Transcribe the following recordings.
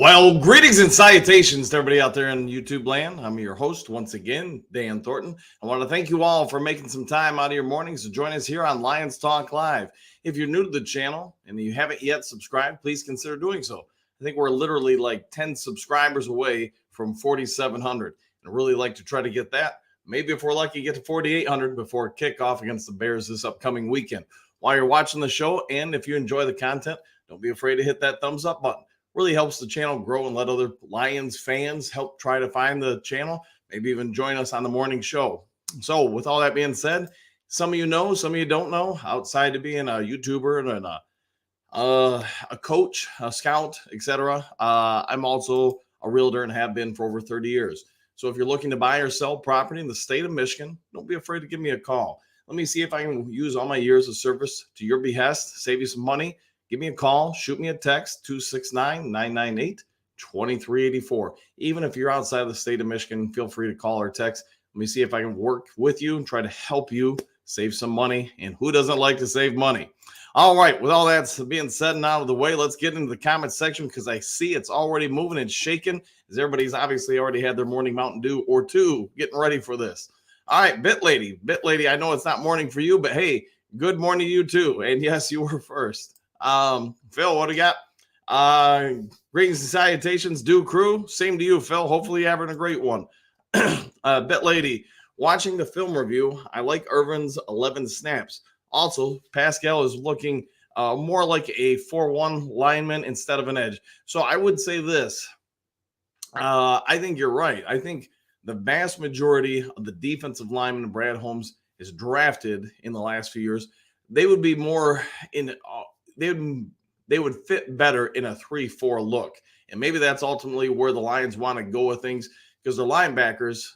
Well, greetings and salutations to everybody out there in YouTube land. I'm your host once again, Dan Thornton. I want to thank you all for making some time out of your mornings to join us here on Lions Talk Live. If you're new to the channel and you haven't yet subscribed, please consider doing so. I think we're literally like 10 subscribers away from 4,700. And I really like to try to get that. Maybe if we're lucky, get to 4,800 before kickoff against the Bears this upcoming weekend. While you're watching the show, and if you enjoy the content, don't be afraid to hit that thumbs up button. Really helps the channel grow and let other Lions fans help try to find the channel, maybe even join us on the morning show. So with all that being said, some of you know, some of you don't know, outside of being a YouTuber and a coach, a scout, etc. I'm also a realtor and have been for over 30 years. So if you're looking to buy or sell property in the state of Michigan, don't be afraid to give me a ccall. Let me see if I can use all my years of service to your behest, save you some money. Give me a call, shoot me a text, 269-998-2384. Even if you're outside of the state of Michigan, feel free to call or text. Let me see if I can work with you and try to help you save some money. And who doesn't like to save money? All right, with all that being said and out of the way, let's get into the comment section because I see it's already moving and shaking as everybody's obviously already had their morning Mountain Dew or two getting ready for this. All right, Bit Lady, I know it's not morning for you, but hey, good morning to you too. And yes, you were first. Phil, what do you got? Greetings and salutations, Dew crew. Same to you, Phil. Hopefully you're having a great one. Bet Lady, watching the film review, I like Irvin's 11 snaps. Also, Pascal is looking more like a 4-1 lineman instead of an edge. So I would say this. I think you're right. I think the vast majority of the defensive linemen Brad Holmes is drafted in the last few years. They would be more in they would fit better in a 3-4 look. And maybe that's ultimately where the Lions want to go with things because their linebackers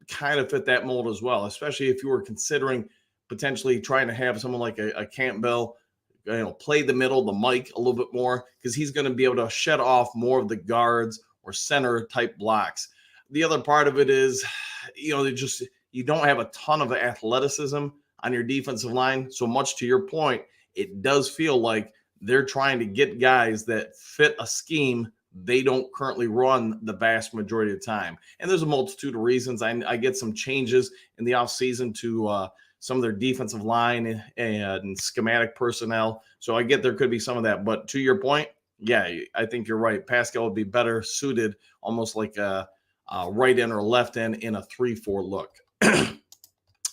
kind of fit that mold as well, especially if you were considering potentially trying to have someone like a Campbell, play the middle, the Mike a little bit more because he's going to be able to shed off more of the guards or center type blocks. The other part of it is, you don't have a ton of athleticism on your defensive line. So much to your point, it does feel like they're trying to get guys that fit a scheme they don't currently run the vast majority of the time. And there's a multitude of reasons. I get some changes in the offseason to some of their defensive line and schematic personnel. So I get there could be some of that. But to your point, yeah, I think you're right. Pascal would be better suited almost like a right end or left end in a 3-4 look.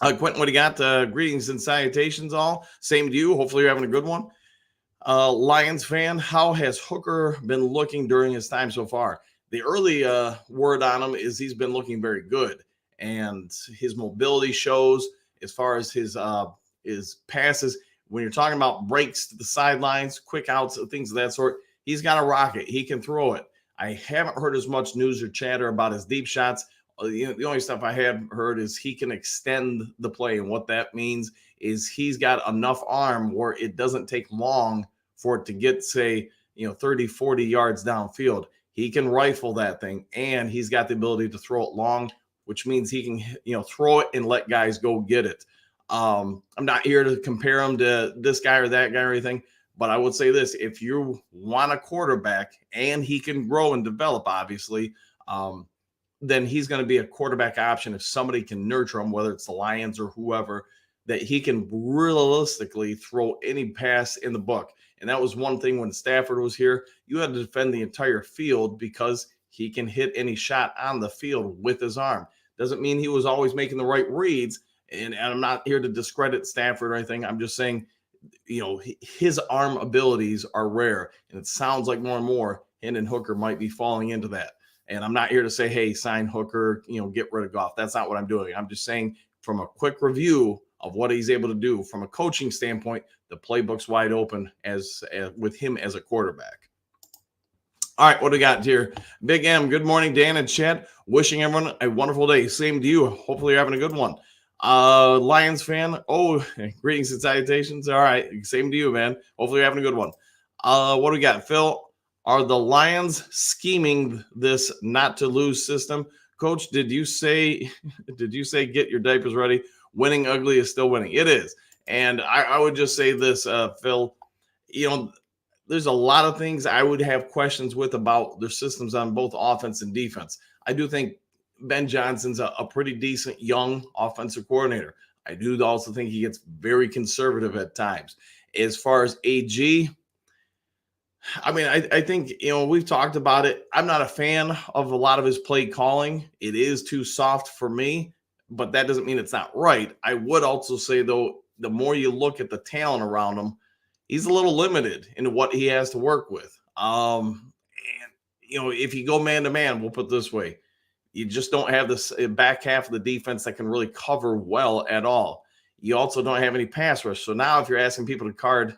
Quentin, what do you got? Greetings and salutations all. Same to you. Hopefully you're having a good one. Lions fan, how has Hooker been looking during his time so far? The early word on him is he's been looking very good. And his mobility shows as far as his passes. When you're talking about breaks to the sidelines, quick outs, things of that sort, he's got a rocket. He can throw it. I haven't heard as much news or chatter about his deep shots. The only stuff I have heard is he can extend the play. And what that means is he's got enough arm where it doesn't take long for it to get, say, 30, 40 yards downfield. He can rifle that thing, and he's got the ability to throw it long, which means he can, throw it and let guys go get it. I'm not here to compare him to this guy or that guy or anything, but I would say this. If you want a quarterback and he can grow and develop, obviously, then he's going to be a quarterback option if somebody can nurture him, whether it's the Lions or whoever, that he can realistically throw any pass in the book. And that was one thing when Stafford was here. You had to defend the entire field because he can hit any shot on the field with his arm. Doesn't mean he was always making the right reads. And I'm not here to discredit Stafford or anything. I'm just saying, his arm abilities are rare. And it sounds like more and more Hendon Hooker might be falling into that. And I'm not here to say, hey, sign Hooker, get rid of Goff. That's not what I'm doing. I'm just saying from a quick review of what he's able to do from a coaching standpoint, the playbook's wide open as with him as a quarterback. All right, what do we got here? Big M, good morning, Dan and Chad. Wishing everyone a wonderful day. Same to you. Hopefully you're having a good one. Lions fan, greetings and salutations. All right, same to you, man. Hopefully you're having a good one. What do we got? Phil, are the Lions scheming this not to lose system? Coach, did you say get your diapers ready? Winning ugly is still winning. It is. And I would just say this, Phil, there's a lot of things I would have questions with about their systems on both offense and defense. I do think Ben Johnson's a pretty decent young offensive coordinator. I do also think he gets very conservative at times. As far as AG, I mean, I think, we've talked about it. I'm not a fan of a lot of his play calling. It is too soft for me, but that doesn't mean it's not right. I would also say, though, the more you look at the talent around him, he's a little limited in what he has to work with. And, if you go man to man, we'll put it this way, you just don't have this back half of the defense that can really cover well at all. You also don't have any pass rush. So now if you're asking people to card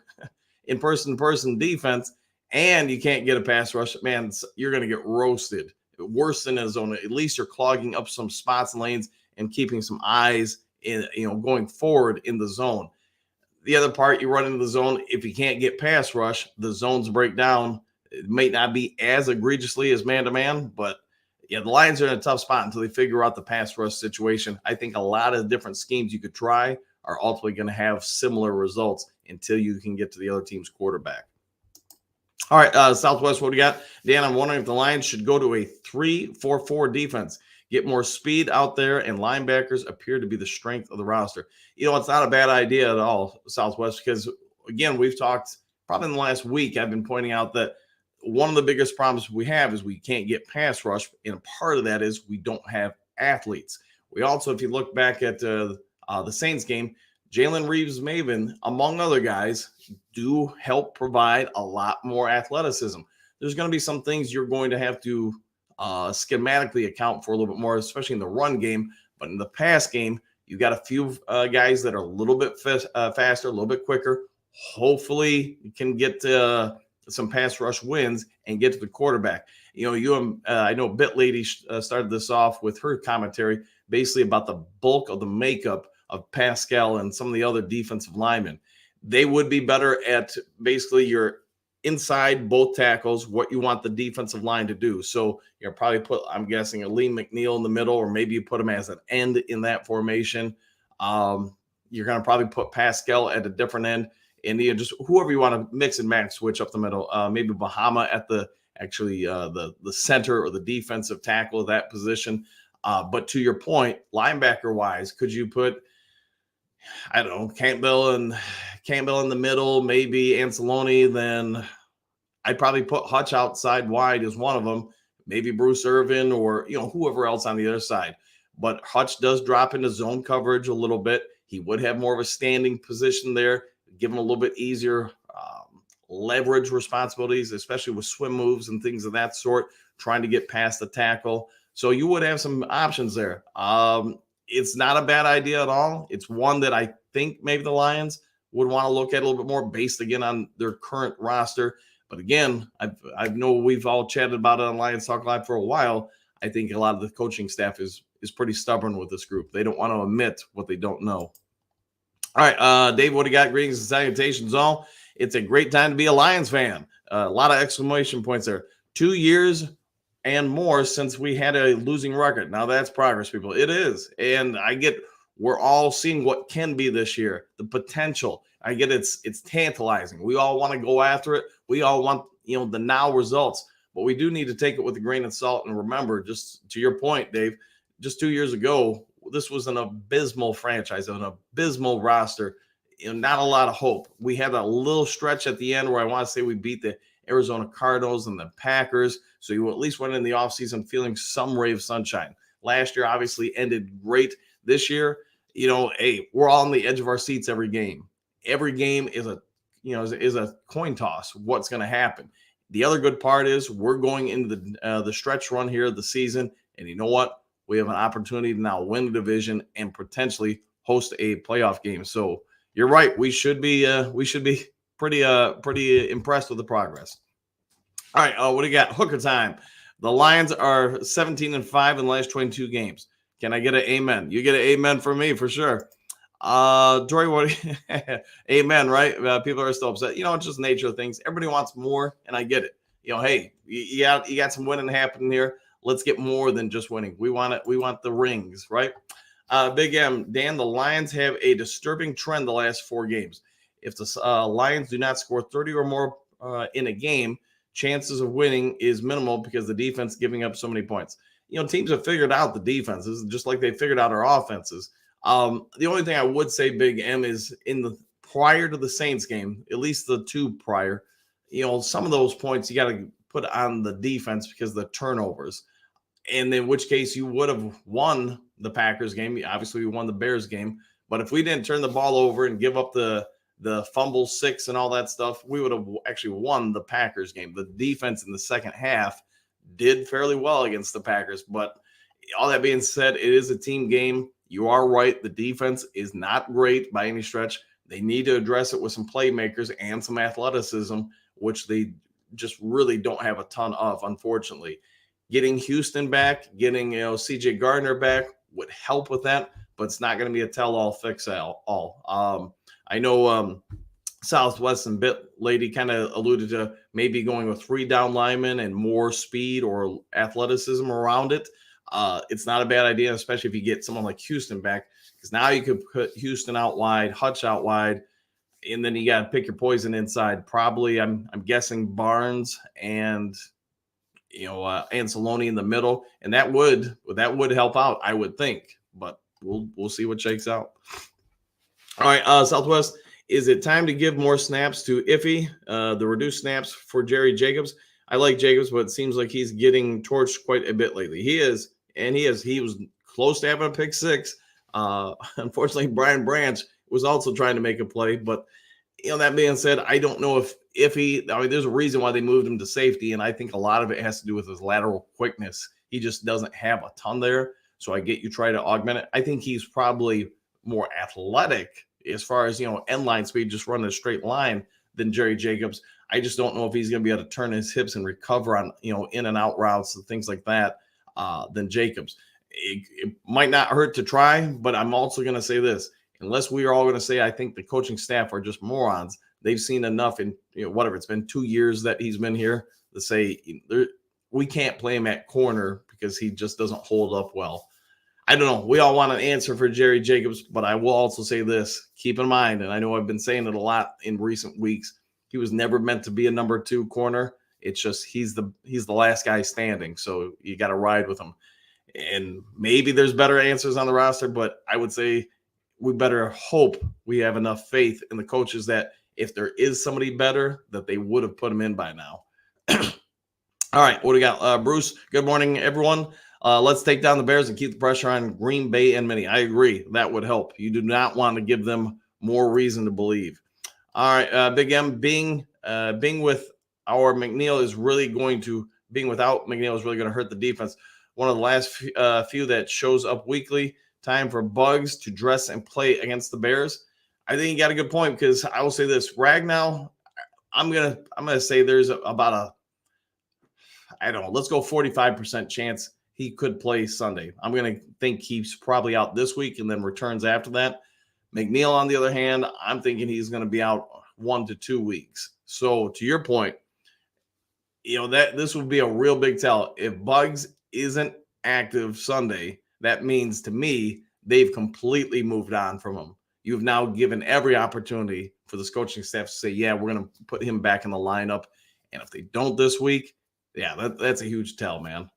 in person defense and you can't get a pass rush, man, you're going to get roasted. Worse than a zone. At least you're clogging up some spots and lanes and keeping some eyes in, going forward in the zone. The other part, you run into the zone. If you can't get pass rush, the zones break down. It may not be as egregiously as man-to-man, but yeah, the Lions are in a tough spot until they figure out the pass rush situation. I think a lot of different schemes you could try are ultimately going to have similar results until you can get to the other team's quarterback. All right, Southwest, what do you got? Dan, I'm wondering if the Lions should go to a 3-4-4 defense, get more speed out there, and linebackers appear to be the strength of the roster. It's not a bad idea at all, Southwest, because, again, we've talked probably in the last week, I've been pointing out that one of the biggest problems we have is we can't get pass rush, and part of that is we don't have athletes. We also, if you look back at the Saints game, Jalen Reeves-Maven, among other guys, do help provide a lot more athleticism. There's going to be some things you're going to have to schematically account for a little bit more, especially in the run game. But in the pass game, you got a few guys that are a little bit faster, a little bit quicker. Hopefully, you can get some pass rush wins and get to the quarterback. I know Bit Lady started this off with her commentary basically about the bulk of the makeup of Pascal and some of the other defensive linemen. They would be better at basically your inside both tackles, what you want the defensive line to do. So you're probably I'm guessing, a Lee McNeil in the middle, or maybe you put him as an end in that formation. You're going to probably put Pascal at a different end. And just whoever you want to mix and match, switch up the middle. Maybe Bahama at the center or the defensive tackle of that position. But to your point, linebacker-wise, could you put, I don't know, Campbell in the middle, maybe Anzalone? Then I'd probably put Hutch outside wide as one of them. Maybe Bruce Irvin or whoever else on the other side. But Hutch does drop into zone coverage a little bit. He would have more of a standing position there, give him a little bit easier leverage responsibilities, especially with swim moves and things of that sort, trying to get past the tackle. So you would have some options there. It's not a bad idea at all. It's one that I think maybe the Lions would want to look at a little bit more based, again, on their current roster. But again, I know we've all chatted about it on Lions Talk Live for a while. I think a lot of the coaching staff is pretty stubborn with this group. They don't want to admit what they don't know. All right, Dave, what do you got? Greetings and salutations all. It's a great time to be a Lions fan. A lot of exclamation points there. 2 years and more since we had a losing record. Now that's progress, people. It is. And I get we're all seeing what can be this year, the potential. I get it's tantalizing. We all want to go after it. We all want, the now results. But we do need to take it with a grain of salt and remember, just to your point, Dave, just 2 years ago, this was an abysmal franchise, an abysmal roster, not a lot of hope. We had a little stretch at the end where I want to say we beat the Arizona Cardinals and the Packers. So you at least went in the offseason feeling some ray of sunshine. Last year obviously ended great. This year, hey, we're all on the edge of our seats every game. Every game is a coin toss. What's going to happen? The other good part is we're going into the stretch run here of the season. And you know what? We have an opportunity to now win the division and potentially host a playoff game. So you're right. We should be pretty impressed with the progress. All right. What do you got? Hooker time. The Lions are 17-5 in the last 22 games. Can I get an amen? You get an amen from me for sure. Tori, what? Amen, right? People are still upset. It's just the nature of things. Everybody wants more, and I get it. Hey, you got some winning happening here. Let's get more than just winning. We want it. We want the rings, right? Big M, Dan, the Lions have a disturbing trend the last 4 games. If the Lions do not score 30 or more in a game, chances of winning is minimal because the defense giving up so many points. Teams have figured out the defenses just like they figured out our offenses. The only thing I would say, Big M, is in the prior to the Saints game, at least the two prior, some of those points you got to put on the defense because of the turnovers. And in which case you would have won the Packers game. Obviously, we won the Bears game. But if we didn't turn the ball over and give up the fumble 6 and all that stuff, we would have actually won the Packers game. The defense in the second half did fairly well against the Packers. But all that being said, it is a team game. You are right. The defense is not great by any stretch. They need to address it with some playmakers and some athleticism, which they just really don't have a ton of, unfortunately. Getting Houston back, getting CJ Gardner back would help with that, but it's not going to be a tell-all fix-all. I know Southwest and Bit Lady kind of alluded to maybe going with 3 down linemen and more speed or athleticism around it. It's not a bad idea, especially if you get someone like Houston back, because now you could put Houston out wide, Hutch out wide, and then you got to pick your poison inside. Probably, I'm guessing Barnes and Anceloni in the middle, and that would help out, I would think. But we'll see what shakes out. All right, Southwest, is it time to give more snaps to Iffy? The reduced snaps for Jerry Jacobs. I like Jacobs, but it seems like he's getting torched quite a bit lately. He was close to having a pick 6. Unfortunately, Brian Branch was also trying to make a play, but that being said, I don't know if there's a reason why they moved him to safety, and I think a lot of it has to do with his lateral quickness. He just doesn't have a ton there, so I get you try to augment it. I think he's probably more athletic as far as end line speed, just running a straight line, than Jerry Jacobs. I just don't know if he's going to be able to turn his hips and recover on in and out routes and things like that than Jacobs. It might not hurt to try, but I'm also going to say this. Unless we are all going to say, I think the coaching staff are just morons. They've seen enough in, whatever, it's been 2 years that he's been here, to say we can't play him at corner because he just doesn't hold up well. I don't know. We all want an answer for Jerry Jacobs, but I will also say this. Keep in mind, and I know I've been saying it a lot in recent weeks, he was never meant to be a number 2 corner. It's just he's the last guy standing, so you got to ride with him. And maybe there's better answers on the roster, but I would say we better hope we have enough faith in the coaches that if there is somebody better, that they would have put him in by now. All right, what do we got? Bruce, good morning, everyone. Let's take down the Bears and keep the pressure on Green Bay and Minnie. I agree. That would help. You do not want to give them more reason to believe. All right, Big M, being with our McNeil is really going to – being without McNeil is really going to hurt the defense. One of the last few that shows up weekly. Time for Bugs to dress and play against the Bears. I think you got a good point, because I will say this. Ragnow, I'm gonna say there's about let's go 45% chance he could play Sunday. I'm going to think he's probably out this week and then returns after that. McNeil, on the other hand, I'm thinking he's going to be out 1 to 2 weeks. So to your point, that this would be a real big tell. If Bugs isn't active Sunday, that means to me they've completely moved on from him. You've now given every opportunity for this coaching staff to say, yeah, we're going to put him back in the lineup. And if they don't this week, yeah, that's a huge tell, man.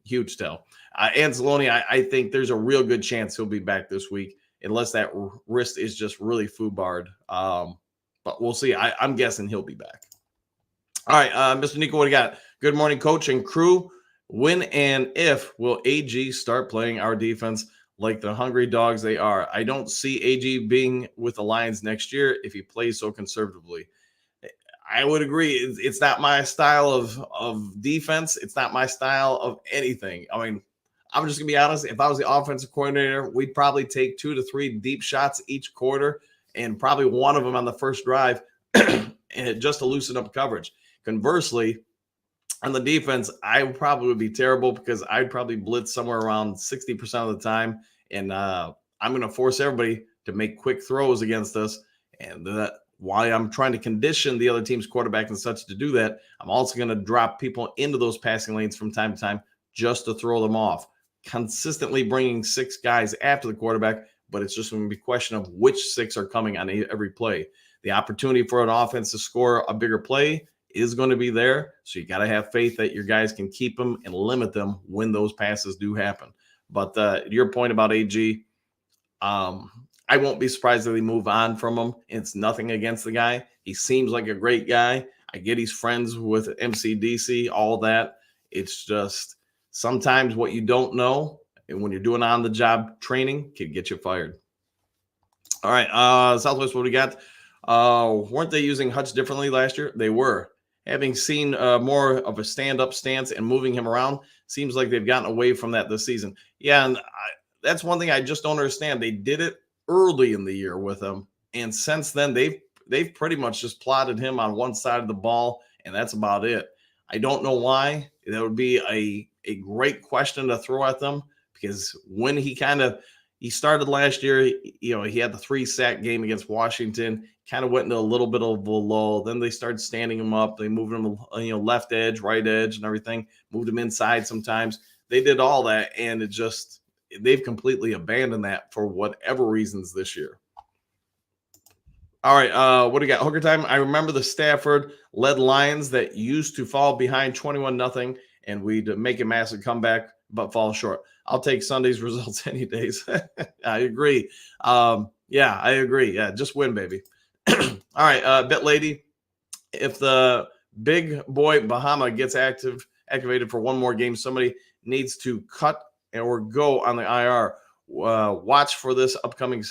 Huge tell. Anceloni, I think there's a real good chance he'll be back this week, unless that wrist is just really foobarred. But we'll see. I'm guessing he'll be back. All right, Mr. Nico, what do you got? Good morning, coach and crew. When and if will AG start playing our defense like the hungry dogs they are? I don't see AG being with the Lions next year if he plays so conservatively. I would agree. It's not my style of defense. It's not my style of anything. I mean, I'm just going to be honest. If I was the offensive coordinator, we'd probably take 2 to 3 deep shots each quarter, and probably one of them on the first drive and just to loosen up coverage. Conversely, on the defense, I probably would be terrible, because I'd probably blitz somewhere around 60% of the time. And I'm going to force everybody to make quick throws against us. And while I'm trying to condition the other team's quarterback and such to do that, I'm also going to drop people into those passing lanes from time to time just to throw them off. Consistently bringing 6 guys after the quarterback, but it's just going to be a question of which 6 are coming on every play. the opportunity for an offense to score a bigger play is going to be there. So you got to have faith that your guys can keep them and limit them when those passes do happen. But your point about AG, I won't be surprised if they move on from him. It's nothing against the guy. He seems like a great guy. I get he's friends with MCDC, all that. It's just sometimes what you don't know, and when you're doing on-the-job training, can get you fired. All right, Southwest, what do we got? Weren't they using Hutch differently last year? They were. Having seen more of a stand-up stance and moving him around, seems like they've gotten away from that this season. Yeah, and that's one thing I just don't understand. They did it early in the year with him, and since then they've pretty much just plotted him on one side of the ball, and that's about it. I don't know why. That would be a great question to throw at them, because when he started last year, he had the 3-sack game against Washington, kind of went into a little bit of a lull. Then they started standing him up. They moved him, left edge, right edge, and everything. Moved him inside sometimes. They did all that, and they've completely abandoned that for whatever reasons this year. All right, what do you got? Hooker time. I remember the Stafford-led Lions that used to fall behind 21-0, and we'd make a massive comeback, but fall short. I'll take Sunday's results any days. I agree. Yeah, I agree. Yeah, just win, baby. All right, Bet Lady. If the big boy Bahama gets activated for one more game, somebody needs to cut or go on the IR. Watch for this upcoming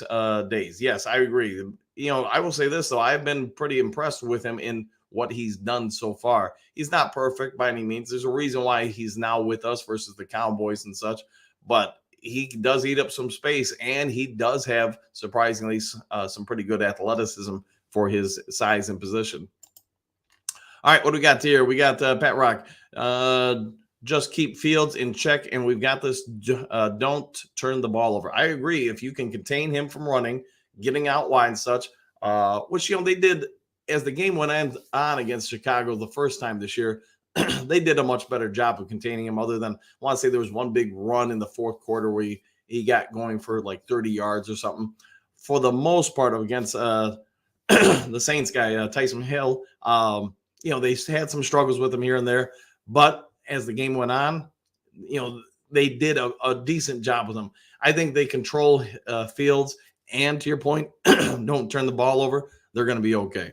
days. Yes, I agree. I will say this, though. I've been pretty impressed with him in what he's done so far. He's not perfect by any means. There's a reason why he's now with us versus the Cowboys and such. But he does eat up some space, and he does have, surprisingly, some pretty good athleticism for his size and position. All right, what do we got here? We got Pat Rock. Just keep Fields in check, and we've got this. Don't turn the ball over. I agree. If you can contain him from running, getting out wide and such, which they did as the game went on against Chicago the first time this year. They did a much better job of containing him. Other than, I want to say there was one big run in the fourth quarter where he got going for like 30 yards or something. For the most part, against the Saints guy, Tyson Hill, they had some struggles with him here and there, but as the game went on, they did a decent job with him. I think they control Fields, and to your point, don't turn the ball over. They're going to be okay.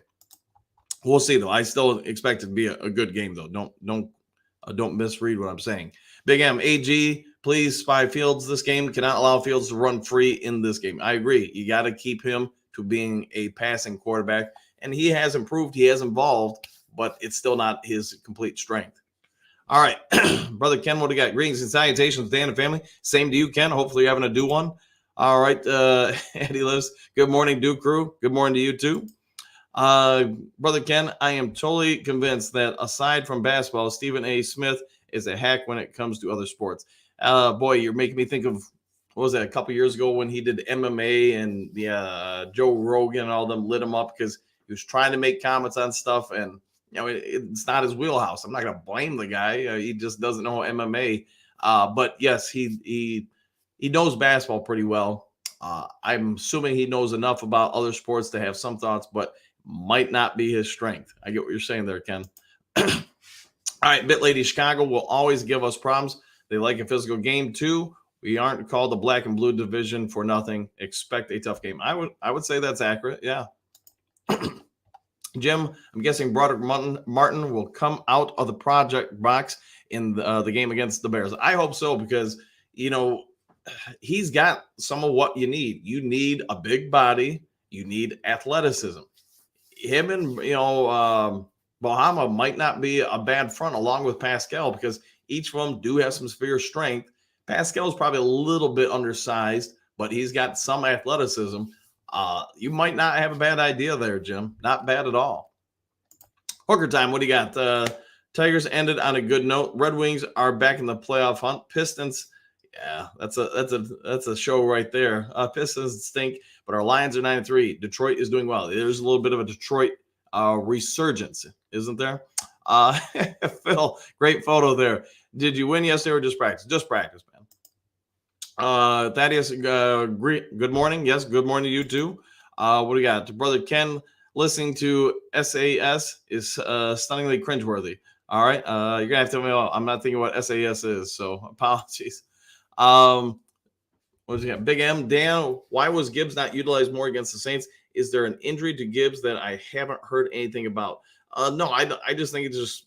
We'll see, though. I still expect it to be a good game, though. Don't misread what I'm saying. Big M, AG, please spy Fields this game. Cannot allow Fields to run free in this game. I agree. You got to keep him to being a passing quarterback, and he has improved. He has evolved, but it's still not his complete strength. All right, Brother Ken, what do you got? Greetings and salutations, Dan and family. Same to you, Ken. Hopefully you're having a do one. All right, Eddie lives. Good morning, Do Crew. Good morning to you, too. Brother Ken, I am totally convinced that aside from basketball, Stephen A. Smith is a hack when it comes to other sports. Boy, you're making me think of, what was that, a couple years ago when he did MMA and the Joe Rogan and all them lit him up because he was trying to make comments on stuff, and it's not his wheelhouse. I'm not going to blame the guy. He just doesn't know MMA. But yes, he knows basketball pretty well. I'm assuming he knows enough about other sports to have some thoughts, but might not be his strength. I get what you're saying there, Ken. All right, Bit Lady Chicago will always give us problems. They like a physical game too. We aren't called the black and blue division for nothing. Expect a tough game. I would say that's accurate. Yeah. Jim, I'm guessing Broderick Martin will come out of the project box in the game against the Bears. I hope so, because he's got some of what you need. You need a big body. You need athleticism. Him and Bahama might not be a bad front along with Pascal, because each of them do have some severe strength. Pascal's probably a little bit undersized, but he's got some athleticism. You might not have a bad idea there, Jim. Not bad at all. Hooker time. What do you got? Tigers ended on a good note. Red Wings are back in the playoff hunt. Pistons. Yeah, that's a show right there. Pistons stink, but our Lions are 9-3. Detroit is doing well. There's a little bit of a Detroit resurgence, isn't there? Phil, great photo there. Did you win yesterday or just practice? Just practice, man. Thaddeus, good morning. Yes, good morning to you too. What do we got? To Brother Ken, listening to SAS is stunningly cringeworthy. All right. You're gonna have to tell me. I'm not thinking what SAS is, so apologies. Um, what was it? Big M, Dan, why was Gibbs not utilized more against the Saints? Is there an injury to Gibbs that I haven't heard anything about? No, I just think it's just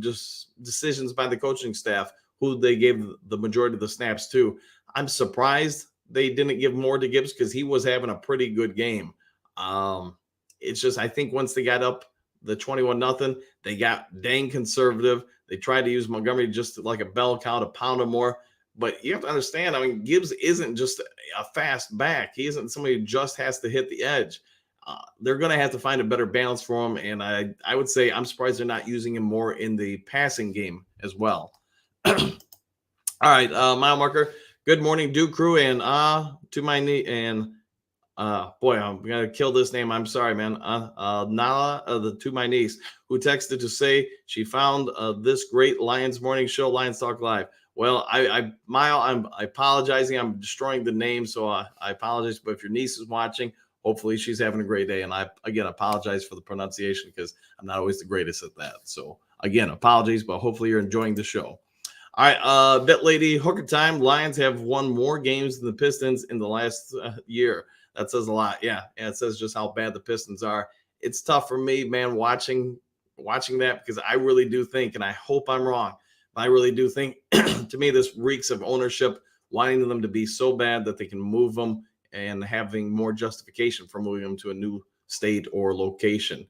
just decisions by the coaching staff who they gave the majority of the snaps to. I'm surprised they didn't give more to Gibbs because he was having a pretty good game. Um, it's just I think once they got up the 21-0, they got dang conservative. They tried to use Montgomery just like a bell cow to pound him more. But you have to understand, I mean, Gibbs isn't just a fast back. He isn't somebody who just has to hit the edge. They're going to have to find a better balance for him. And I would say I'm surprised they're not using him more in the passing game as well. All right, mile marker. Good morning, Duke crew. And to my knee. And boy, I'm going to kill this name. I'm sorry, man. Nala, to my niece, who texted to say she found this great Lions morning show, Lions Talk Live. Well, I'm apologizing. I'm destroying the name, so I apologize. But if your niece is watching, hopefully she's having a great day. And I, again, apologize for the pronunciation because I'm not always the greatest at that. So, again, apologies, but hopefully you're enjoying the show. All right, Bet Lady, Hooker time. Lions have won more games than the Pistons in the last year. That says a lot. Yeah, it says just how bad the Pistons are. It's tough for me, man, watching that because I really do think, and I hope I'm wrong, I really do think, to me, this reeks of ownership, wanting them to be so bad that they can move them and having more justification for moving them to a new state or location.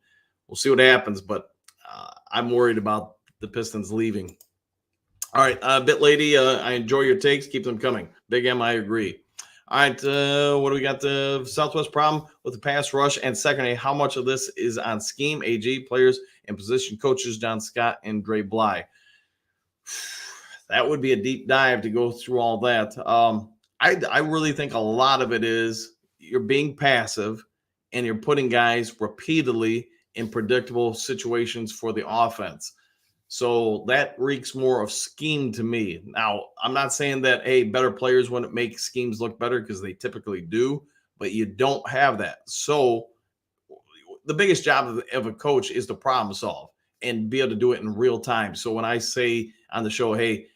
We'll see what happens, but I'm worried about the Pistons leaving. All right, Bit Lady, I enjoy your takes. Keep them coming. Big M, I agree. All right, what do we got? The Southwest problem with the pass rush and secondary. How much of this is on scheme, AG, players, and position coaches, John Scott and Dre Bly? That would be a deep dive to go through all that. I really think a lot of it is you're being passive and you're putting guys repeatedly in predictable situations for the offense. So that reeks more of scheme to me. Now, I'm not saying that, hey, better players wouldn't make schemes look better because they typically do, but you don't have that. So the biggest job of a coach is to problem solve and be able to do it in real time. So when I say on the show, hey,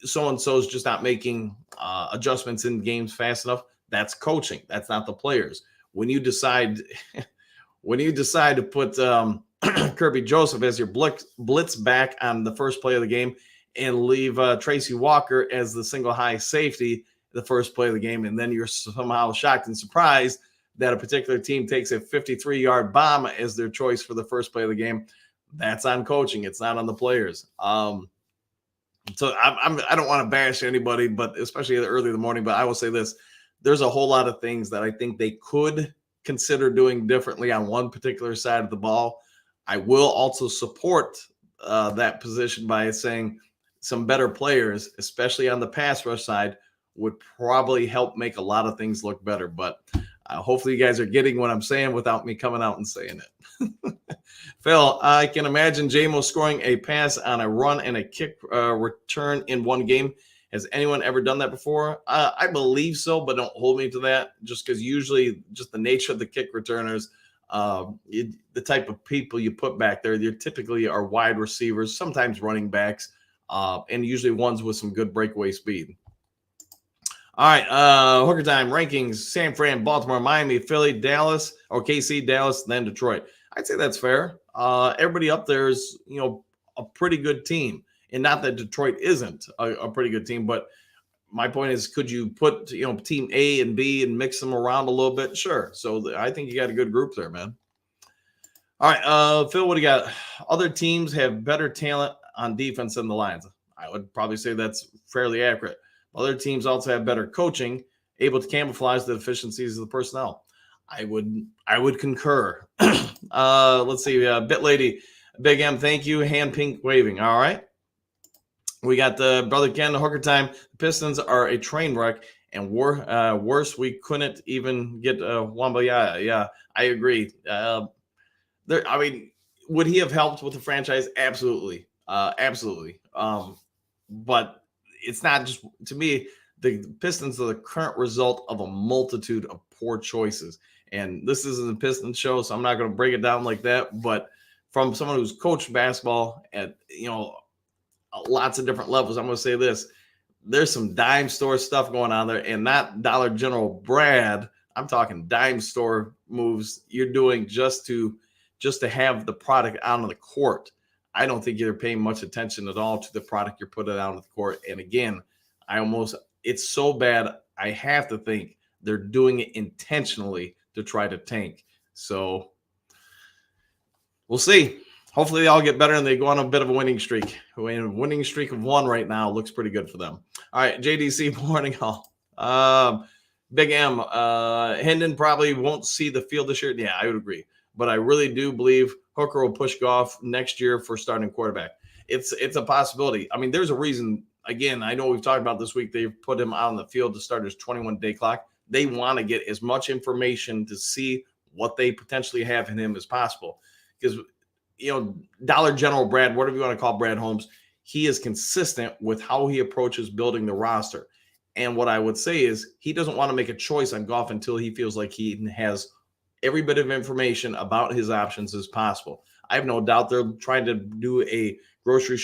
so-and-so is just not making adjustments in games fast enough, that's coaching. That's not the players. When you decide to put Kirby Joseph as your blitz back on the first play of the game and leave Tracy Walker as the single high safety the first play of the game, and then you're somehow shocked and surprised that a particular team takes a 53-yard bomb as their choice for the first play of the game, that's on coaching. It's not on the players. So I don't want to bash anybody, but especially early in the morning. But I will say this: there's a whole lot of things that I think they could consider doing differently on one particular side of the ball. I will also support that position by saying some better players, especially on the pass rush side, would probably help make a lot of things look better. But hopefully you guys are getting what I'm saying without me coming out and saying it. Phil, I can imagine JMO scoring a pass on a run and a kick return in one game. Has anyone ever done that before? I believe so, but don't hold me to that, just because usually just the nature of the kick returners, the type of people you put back there, they typically are wide receivers, sometimes running backs, and usually ones with some good breakaway speed. All right, Hooker time rankings: San Fran, Baltimore, Miami, Philly, Dallas, or KC, Dallas, then Detroit. I'd say that's fair. Everybody up there is, a pretty good team, and not that Detroit isn't a pretty good team, but my point is, could you put, team A and B and mix them around a little bit? Sure. So I think you got a good group there, man. All right, Phil, what do you got? Other teams have better talent on defense than the Lions. I would probably say that's fairly accurate. Other teams also have better coaching, able to camouflage the deficiencies of the personnel. I would concur. Let's see. Bit Lady, Big M, thank you. Hand pink waving. All right. We got the Brother Ken, the Hooker time. The Pistons are a train wreck, and worse, we couldn't even get Wamba. Yeah, I agree. Would he have helped with the franchise? Absolutely. Absolutely. But it's not just, to me, the Pistons are the current result of a multitude of poor choices. And this isn't a Pistons show, so I'm not going to break it down like that. But from someone who's coached basketball at, lots of different levels, I'm going to say this. There's some dime store stuff going on there, and not Dollar General Brad. I'm talking dime store moves you're doing just to have the product out on the court. I don't think you're paying much attention at all to the product you're putting out on the court. And again, it's so bad. I have to think they're doing it intentionally to try to tank. So we'll see. Hopefully they all get better and they go on a bit of a winning streak. A winning streak of 1 right now looks pretty good for them. All right, JDC Morning Hall. Big M, Hendon probably won't see the field this year. Yeah, I would agree. But I really do believe Hooker will push Goff next year for starting quarterback. It's a possibility. I mean, there's a reason. Again, I know we've talked about this week. They've put him out on the field to start his 21-day clock. They want to get as much information to see what they potentially have in him as possible. Because, Dollar General Brad, whatever you want to call Brad Holmes, he is consistent with how he approaches building the roster. And what I would say is he doesn't want to make a choice on Goff until he feels like he has every bit of information about his options as possible. I have no doubt they're trying to do a grocery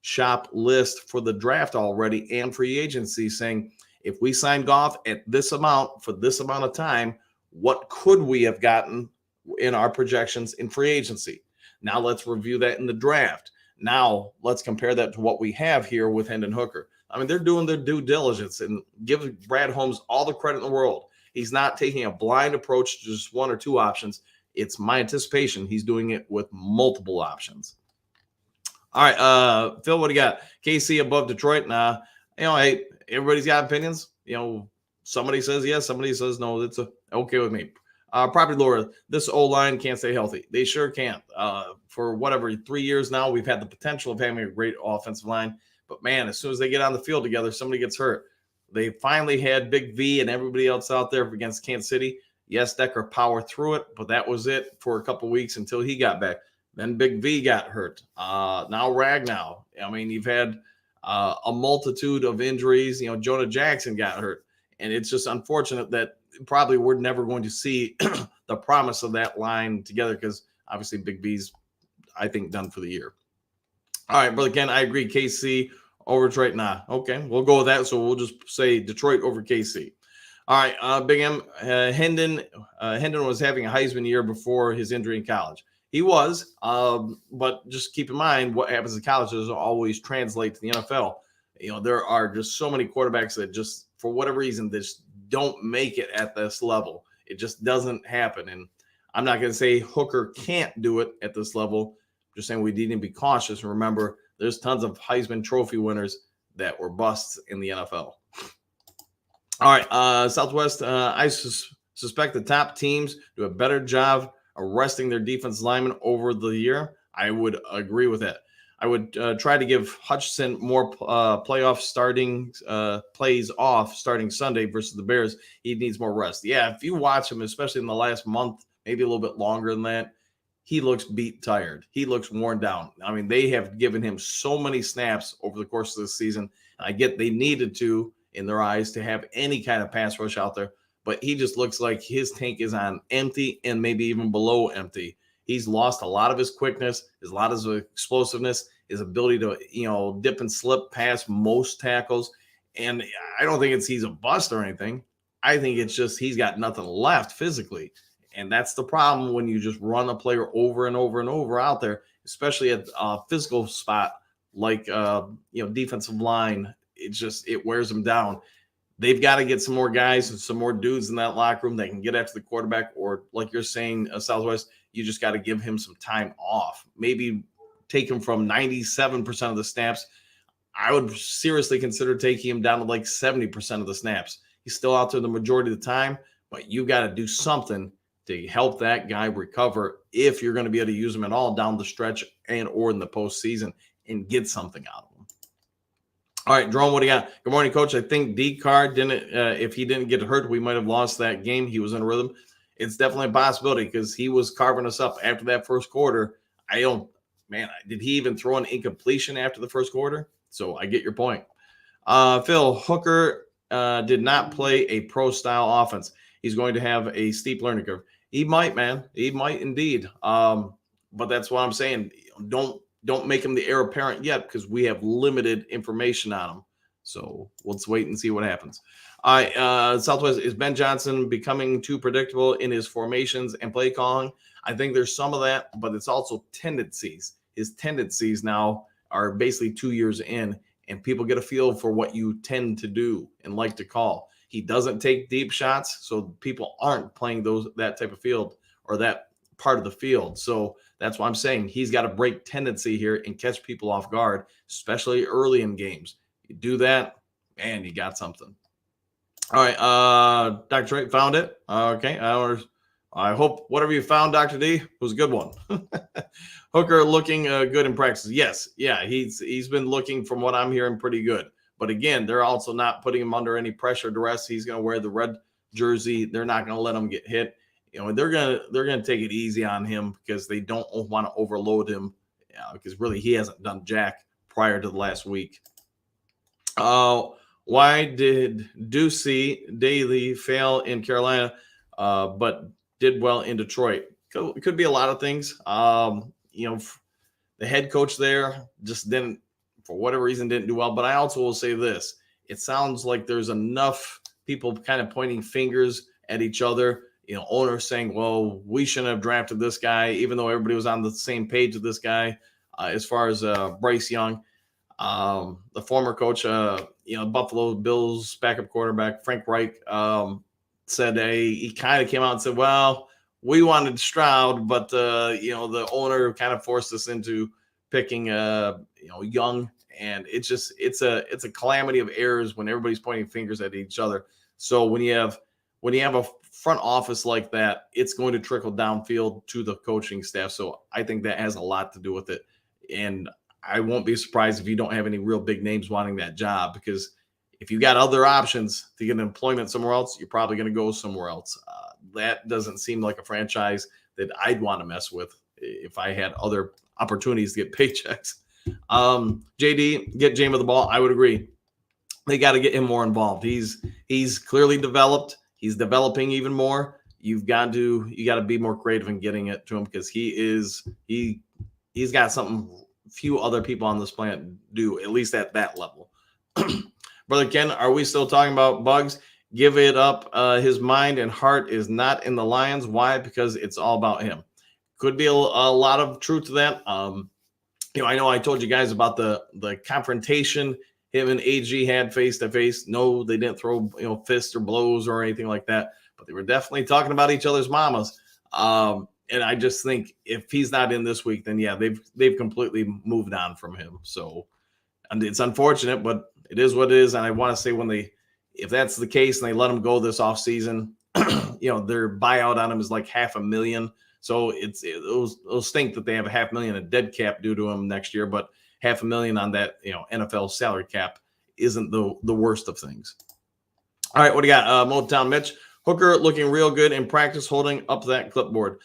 shop list for the draft already and free agency, saying if we sign Goff at this amount for this amount of time, what could we have gotten in our projections in free agency? Now let's review that in the draft. Now let's compare that to what we have here with Hendon Hooker. I mean, they're doing their due diligence, and give Brad Holmes all the credit in the world. He's not taking a blind approach to just 1 or 2 options. It's my anticipation he's doing it with multiple options. All right, Phil, what do you got? KC above Detroit? Nah, hey, everybody's got opinions. Somebody says yes, somebody says no. That's okay with me. Property Laura, this O-line can't stay healthy. They sure can't. For 3 years now, we've had the potential of having a great offensive line. But, man, as soon as they get on the field together, somebody gets hurt. They finally had Big V and everybody else out there against Kansas City. Yes, Decker powered through it, but that was it for a couple weeks until he got back. Then Big V got hurt. Now Ragnow. I mean, you've had a multitude of injuries. Jonah Jackson got hurt. And it's just unfortunate that probably we're never going to see the promise of that line together because obviously Big V's, I think, done for the year. All right, Brother Ken, I agree. KC over Detroit. Nah, okay, we'll go with that. So we'll just say Detroit over KC. All right, Big M, Hendon was having a Heisman year before his injury in college. He was, but just keep in mind what happens in college doesn't always translate to the NFL. There are just so many quarterbacks that just, for whatever reason, just don't make it at this level. It just doesn't happen. And I'm not going to say Hooker can't do it at this level. Just saying we need to be cautious and remember there's tons of Heisman Trophy winners that were busts in the NFL. All right, Southwest, I suspect the top teams do a better job arresting their defense linemen over the year. I would agree with that. I would try to give Hutchinson more playoff starting plays off starting Sunday versus the Bears. He needs more rest. Yeah, if you watch him, especially in the last month, maybe a little bit longer than that, he looks beat tired. He looks worn down. I mean, they have given him so many snaps over the course of this season. I get they needed to, in their eyes, to have any kind of pass rush out there, but he just looks like his tank is on empty and maybe even below empty. He's lost a lot of his quickness, a lot of his explosiveness, his ability to, dip and slip past most tackles. And I don't think he's a bust or anything. I think it's just he's got nothing left physically. And that's the problem when you just run a player over and over and over out there, especially at a physical spot like, defensive line. It wears them down. They've got to get some more guys and some more dudes in that locker room that can get after the quarterback, or like you're saying, Southwest, you just got to give him some time off. Maybe take him from 97% of the snaps. I would seriously consider taking him down to like 70% of the snaps. He's still out there the majority of the time, but you got to do something to help that guy recover if you're going to be able to use him at all down the stretch and or in the postseason and get something out of him. All right, Jerome, what do you got? Good morning, Coach. I think D-Card if he didn't get hurt, we might have lost that game. He was in a rhythm. It's definitely a possibility because he was carving us up after that first quarter. Did he even throw an incompletion after the first quarter? So I get your point. Phil, Hooker did not play a pro-style offense. he's going to have a steep learning curve. He might, man. He might indeed. But that's what I'm saying. Don't make him the heir apparent yet because we have limited information on him. So let's wait and see what happens. All right, Southwest, is Ben Johnson becoming too predictable in his formations and play calling? I think there's some of that, but it's also tendencies. His tendencies now are basically 2 years in, and people get a feel for what you tend to do and like to call. He doesn't take deep shots, so people aren't playing that type of field or that part of the field. So that's why I'm saying he's got to break tendency here and catch people off guard, especially early in games. You do that, man, you got something. All right, Dr. Trey found it. Okay, I hope whatever you found, Dr. D, was a good one. Hooker looking good in practice. Yes, yeah, he's been looking, from what I'm hearing, pretty good. But again, they're also not putting him under any pressure, duress. He's going to wear the red jersey. They're not going to let him get hit. They're gonna take it easy on him because they don't want to overload him. Because really, he hasn't done jack prior to the last week. Why did Ducey Daly fail in Carolina, but did well in Detroit? It could be a lot of things. The head coach there just didn't, for whatever reason, didn't do well. But I also will say this: it sounds like there's enough people kind of pointing fingers at each other. Owners saying, well, we shouldn't have drafted this guy, even though everybody was on the same page with this guy. As far as Bryce Young, the former coach, Buffalo Bills backup quarterback, Frank Reich, said he kind of came out and said, well, we wanted Stroud, but, the owner kind of forced us into picking, Young. And it's a calamity of errors when everybody's pointing fingers at each other. So when you have a front office like that, it's going to trickle downfield to the coaching staff. So I think that has a lot to do with it. And I won't be surprised if you don't have any real big names wanting that job, because if you got other options to get employment somewhere else, you're probably going to go somewhere else. That doesn't seem like a franchise that I'd want to mess with if I had other opportunities to get paychecks. JD, get James the ball. I would agree. They got to get him more involved. He's clearly developed. He's developing even more. You got to be more creative in getting it to him, because he's got something few other people on this planet do, at least at that level. Brother Ken, are we still talking about Bugs? Give it up. His mind and heart is not in the Lions. Why? Because it's all about him. Could be a lot of truth to that. I know I told you guys about the confrontation him and AG had face to face. No, they didn't throw fists or blows or anything like that, but they were definitely talking about each other's mamas. And I just think if he's not in this week, then yeah, they've completely moved on from him. So, and it's unfortunate, but it is what it is. And I want to say, if that's the case and they let him go this offseason, their buyout on him is like $500,000. So it'll stink that they have $500,000 in dead cap due to him next year, but $500,000 on that NFL salary cap isn't the worst of things. All right, what do you got? Motown Mitch, Hooker looking real good in practice, holding up that clipboard.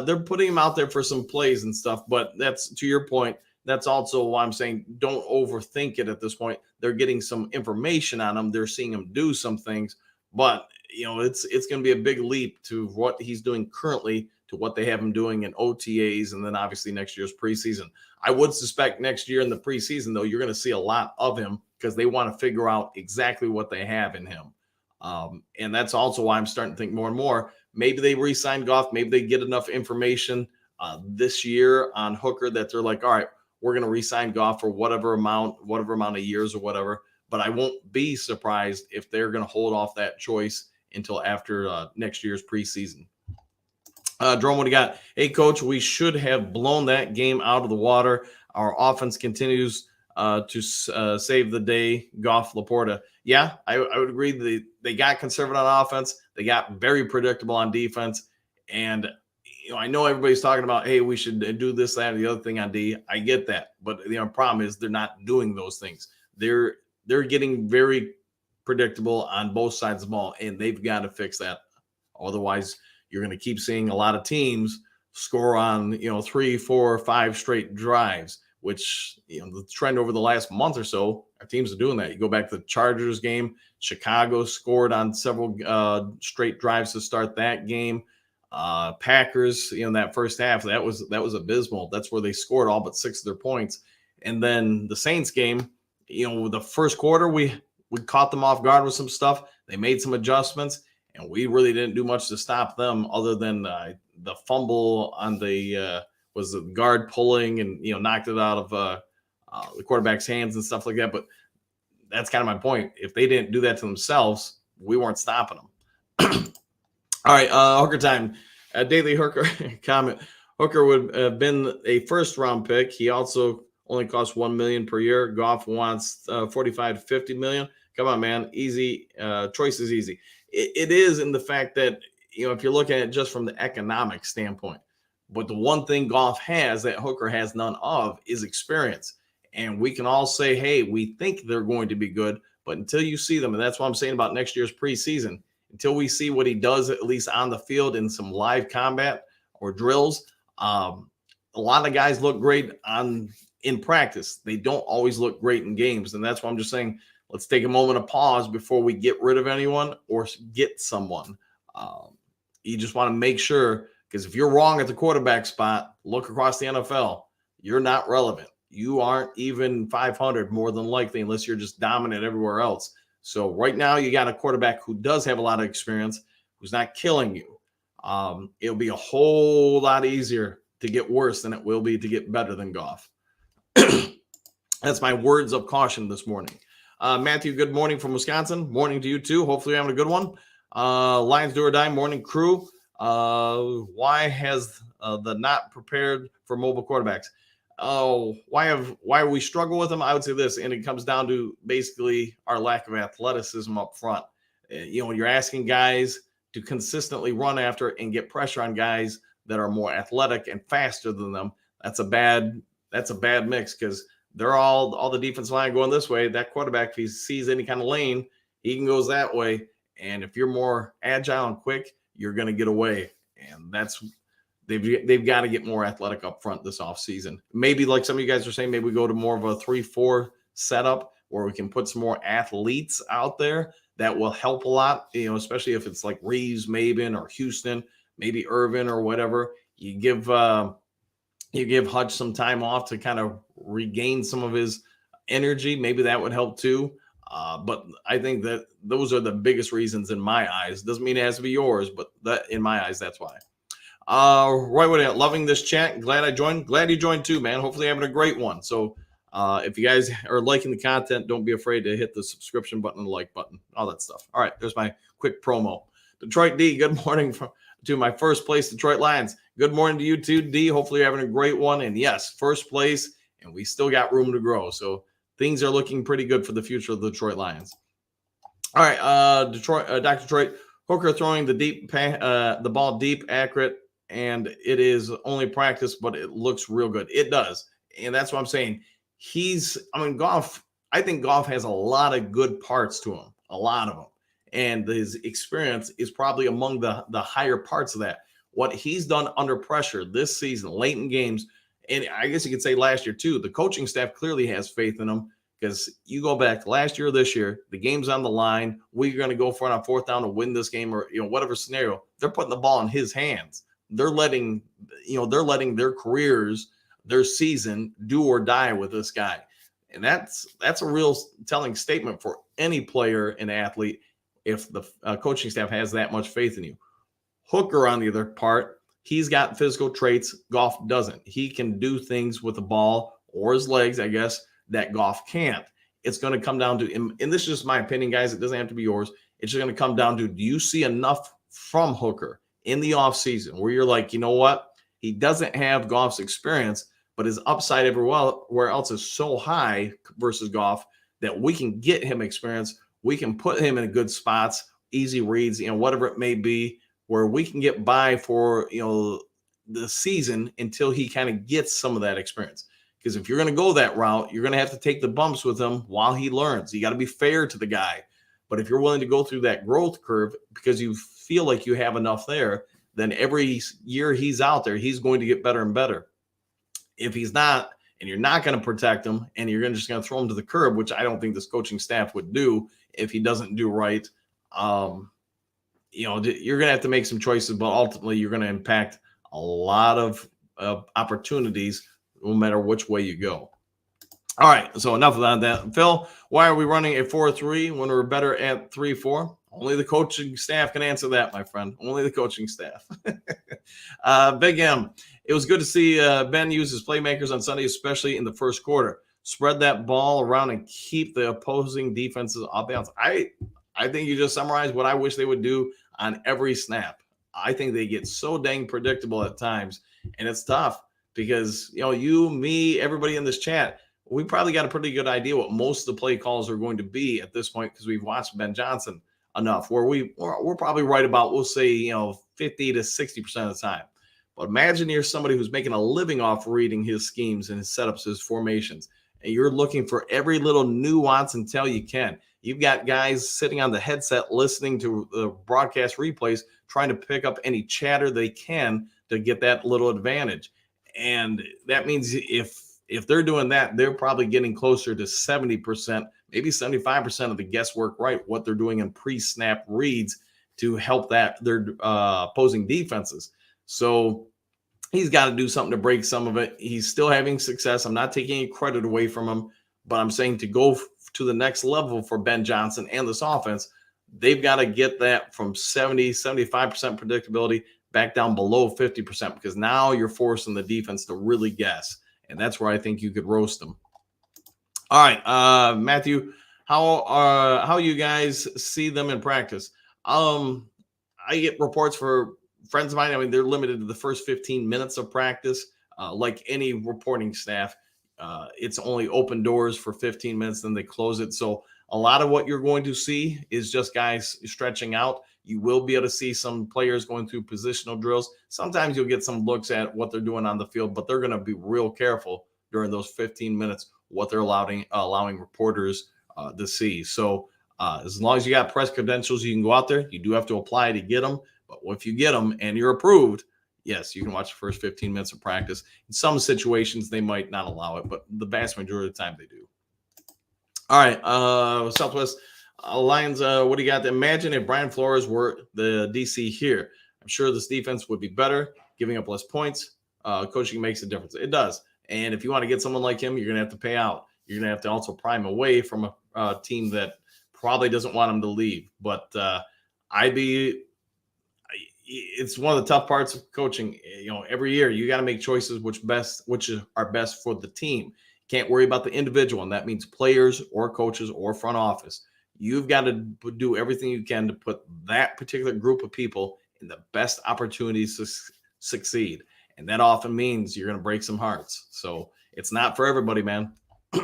They're putting him out there for some plays and stuff, but that's, to your point, that's also why I'm saying don't overthink it at this point. They're getting some information on him. They're seeing him do some things, but it's going to be a big leap to what he's doing currently to what they have him doing in OTAs, and then obviously next year's preseason. I would suspect next year in the preseason, though, you're going to see a lot of him because they want to figure out exactly what they have in him. And that's also why I'm starting to think more and more, maybe they re-sign Goff, maybe they get enough information this year on Hooker that they're like, all right, we're going to re-sign Goff for whatever amount of years or whatever. But I won't be surprised if they're going to hold off that choice until after next year's preseason. Jerome, what do you got? Hey, Coach, we should have blown that game out of the water. Our offense continues to save the day. Goff, Laporta. Yeah, I would agree. They got conservative on offense. They got very predictable on defense. And I know everybody's talking about, hey, we should do this, that, and the other thing on D. I get that. But the problem is they're not doing those things. They're getting very predictable on both sides of the ball, and they've got to fix that. Otherwise, you're going to keep seeing a lot of teams score on 3, 4, 5 straight drives. which, the trend over the last month or so, our teams are doing that. You go back to the Chargers game, Chicago scored on several straight drives to start that game. Packers, that first half, that was abysmal. That's where they scored all but 6 of their points. And then the Saints game, the first quarter, we caught them off guard with some stuff. They made some adjustments, and we really didn't do much to stop them other than the fumble on the was the guard pulling and knocked it out of the quarterback's hands and stuff like that. But that's kind of my point. If they didn't do that to themselves, we weren't stopping them. All right, Hooker time. Daily Hooker comment. Hooker would have been a first-round pick. He also only costs $1 million per year. Goff wants 45 to 50 million. Come on, man. Easy. Choice is easy. It is in the fact that, if you're looking at it just from the economic standpoint. But the one thing Goff has that Hooker has none of is experience. And we can all say, hey, we think they're going to be good. But until you see them, and that's what I'm saying about next year's preseason, until we see what he does, at least on the field in some live combat or drills, a lot of guys look great in practice. They don't always look great in games. And that's why I'm just saying, let's take a moment of pause before we get rid of anyone or get someone. You just want to make sure, because if you're wrong at the quarterback spot, look across the NFL, you're not relevant. You aren't even 500 more than likely, unless you're just dominant everywhere else. So right now you got a quarterback who does have a lot of experience, who's not killing you. It'll be a whole lot easier to get worse than it will be to get better than Goff. That's my words of caution this morning. Matthew, good morning from Wisconsin. Morning to you too. Hopefully you're having a good one. Lions do or die morning crew. Why has the not prepared for mobile quarterbacks? Why we struggle with them? I would say this, and it comes down to basically our lack of athleticism up front. When you're asking guys to consistently run after and get pressure on guys that are more athletic and faster than them, that's a bad mix, because they're all the defensive line going this way. That quarterback, if he sees any kind of lane, he can go that way. And if you're more agile and quick, you're going to get away. And that's they've got to get more athletic up front this offseason. Maybe, like some of you guys are saying, maybe we go to more of a 3-4 setup where we can put some more athletes out there. That will help a lot, especially if it's like Reeves, Maben, or Houston, maybe Irvin or whatever. You give Hutch some time off to kind of regain some of his energy. Maybe that would help too. But I think that those are the biggest reasons in my eyes. Doesn't mean it has to be yours, but that in my eyes, that's why. Roy, loving this chat. Glad I joined. Glad you joined too, man. Hopefully having a great one. So if you guys are liking the content, don't be afraid to hit the subscription button and the like button, all that stuff. All right, there's my quick promo. Detroit D, good morning to my first place Detroit Lions. Good morning to you too, D. Hopefully you're having a great one. And yes, first place, and we still got room to grow. So things are looking pretty good for the future of the Detroit Lions. All right, Dr. Detroit, Hooker throwing the ball deep, accurate, and it is only practice, but it looks real good. It does, and that's what I'm saying. Goff, I think Goff has a lot of good parts to him, a lot of them, and his experience is probably among the higher parts of that. What he's done under pressure this season, late in games, and I guess you could say last year too, the coaching staff clearly has faith in him, because you go back last year or this year, the game's on the line. We're going to go for it on fourth down to win this game, or whatever scenario. They're putting the ball in his hands. They're letting their careers, their season, do or die with this guy. And that's a real telling statement for any player and athlete if the coaching staff has that much faith in you. Hooker, on the other part, he's got physical traits Goff doesn't. He can do things with the ball or his legs, I guess, that Goff can't. It's going to come down to, and this is just my opinion, guys. It doesn't have to be yours. It's just going to come down to, do you see enough from Hooker in the offseason where you're like, you know what? He doesn't have Goff's experience, but his upside everywhere else is so high versus Goff that we can get him experience. We can put him in good spots, easy reads, whatever it may be, where we can get by for, the season until he kind of gets some of that experience. Because if you're going to go that route, you're going to have to take the bumps with him while he learns. You got to be fair to the guy. But if you're willing to go through that growth curve because you feel like you have enough there, then every year he's out there, he's going to get better and better. If he's not, and you're not going to protect him, and you're just going to throw him to the curb, which I don't think this coaching staff would do if he doesn't do right. You're going to have to make some choices, but ultimately you're going to impact a lot of opportunities no matter which way you go. All right, so enough of that. Phil, why are we running a 4-3 when we're better at 3-4? Only the coaching staff can answer that, my friend. Only the coaching staff. Big M, it was good to see Ben use his playmakers on Sunday, especially in the first quarter. Spread that ball around and keep the opposing defenses off balance. I think you just summarized what I wish they would do on every snap. I think they get so dang predictable at times, and it's tough because, you, me, everybody in this chat, we probably got a pretty good idea what most of the play calls are going to be at this point because we've watched Ben Johnson enough where we're probably right about, we'll say, 50 to 60% of the time. But imagine you're somebody who's making a living off reading his schemes and his setups, his formations, and you're looking for every little nuance until you can. You've got guys sitting on the headset listening to the broadcast replays, trying to pick up any chatter they can to get that little advantage. And that means if they're doing that, they're probably getting closer to 70%, maybe 75% of the guesswork right, what they're doing in pre-snap reads to help their opposing defenses. So he's got to do something to break some of it. He's still having success. I'm not taking any credit away from him, but I'm saying to go to the next level for Ben Johnson and this offense, they've got to get that from 70, 75% predictability back down below 50%, because now you're forcing the defense to really guess. And that's where I think you could roast them. All right, Matthew, how you guys see them in practice? I get reports for friends of mine. I mean, they're limited to the first 15 minutes of practice. Like any reporting staff, it's only open doors for 15 minutes, then they close it. So a lot of what you're going to see is just guys stretching out. You will be able to see some players going through positional drills. Sometimes you'll get some looks at what they're doing on the field, but they're going to be real careful during those 15 minutes what they're allowing reporters to see. So as long as you got press credentials, you can go out there. You do have to apply to get them. But if you get them and you're approved, yes, you can watch the first 15 minutes of practice. In some situations, they might not allow it, but the vast majority of the time they do. All right, Southwest Lions, what do you got? Imagine if Brian Flores were the DC here. I'm sure this defense would be better, giving up less points. Coaching makes a difference. It does. And if you want to get someone like him, you're going to have to pay out. You're going to have to also pry him away from a team that probably doesn't want him to leave. But it's one of the tough parts of coaching. Every year you got to make choices which are best for the team. Can't worry about the individual, and that means players or coaches or front office. You've got to do everything you can to put that particular group of people in the best opportunities to succeed. And that often means you're going to break some hearts. So it's not for everybody, man. All